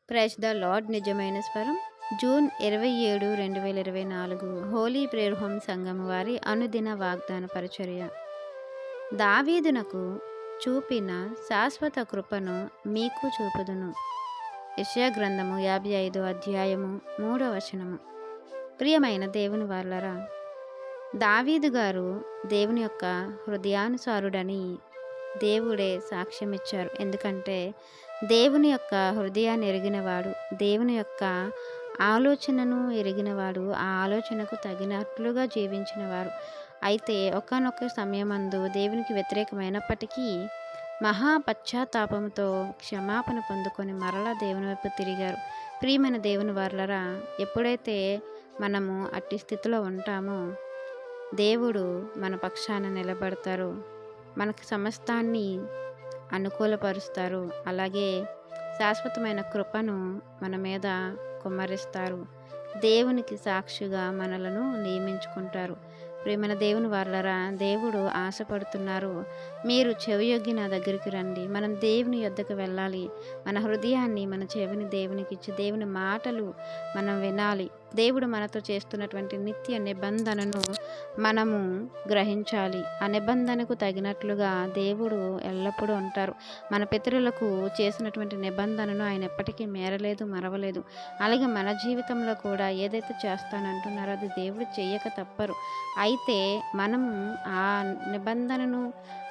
Praise the lord. నిజమైన స్వరం. June 27, 2024 Holi prayer home సంఘం వారి అనుదిన వాగ్దాన పరిచర్య. దావీదునకు చూపిన శాశ్వత కృపను మీకు చూపుదును. యెషయా గ్రంథము 55 అధ్యాయము 3వ వచనము. ప్రియమైన దేవుని వారలారా, దావీదు గారు దేవుని యొక్క హృదయానుసారుడని దేవుడే సాక్ష్యం ఇచ్చారు. ఎందుకంటే దేవుని యొక్క హృదయాన్ని ఎరిగినవాడు, దేవుని యొక్క ఆలోచనను ఎరిగినవాడు, ఆ ఆలోచనకు తగినట్లుగా జీవించినవారు. అయితే ఒకానొక సమయమందు దేవునికి వ్యతిరేకమైనప్పటికీ మహా పశ్చాత్తాపంతో క్షమాపణ పొందుకొని మరలా దేవుని వైపు తిరిగారు. ప్రియమైన దేవుని వారలారా, ఎప్పుడైతే మనము అట్టి స్థితిలో ఉంటామో దేవుడు మన పక్షాన నిలబడతారు, మనకు సమస్తాన్ని అనుకూలపరుస్తారు. అలాగే శాశ్వతమైన కృపను మన మీద కుమ్మరిస్తారు. దేవునికి సాక్షిగా మనలను నియమించుకుంటారు. ప్రియమైన దేవుని వారలారా, దేవుడు ఆశపడుతున్నారు, మీరు చెవియొగ్గి నా దగ్గరికి రండి. మనం దేవుని యొద్దకు వెళ్ళాలి. మన హృదయాన్ని మన చెవిని దేవునికి ఇచ్చి దేవుని మాటలు మనం వినాలి. దేవుడు మనతో చేస్తున్నటువంటి నిత్య నిబంధనను మనము గ్రహించాలి. ఆ నిబంధనకు తగినట్లుగా దేవుడు ఎల్లప్పుడూ ఉంటారు. మన పితరులకు చేసినటువంటి నిబంధనను ఆయన ఎప్పటికీ మేరలేదు, మరవలేదు. అలాగే మన జీవితంలో కూడా ఏదైతే చేస్తానంటున్నారో అది దేవుడు చెయ్యక తప్పరు. అయితే మనము ఆ నిబంధనను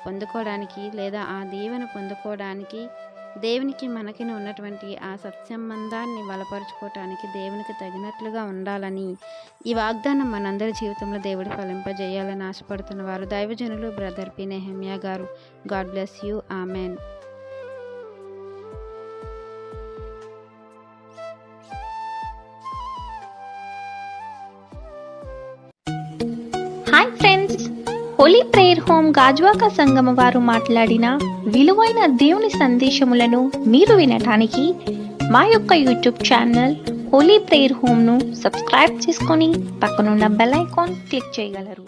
పొందుకోవడానికి లేదా ఆ దీవెన పొందుకోవడానికి దేవునికి మనకి ఉన్నటువంటి ఆ సత్సంబంధాన్ని బలపరుచుకోవటానికి దేవునికి తగినట్లుగా ఉండాలని ఈ వాగ్దానం మనందరి జీవితంలో దేవుడు ఫలింపజేయాలని ఆశపడుతున్న వారు దైవజనులు బ్రదర్ పి. నెహెమ్యా గారు. God bless you. Amen. Hi friends, holy prayer home Gajuwaka సంఘం వారు మాట్లాడిన విలువైన దేవుని సందేశములను మీరు వినటానికి మా యొక్క యూట్యూబ్ ఛానల్ హోలీ ప్రేయర్ హోమ్ను సబ్స్క్రైబ్ చేసుకొని పక్కనున్న బెల్ ఐకాన్ క్లిక్ చేయగలరు.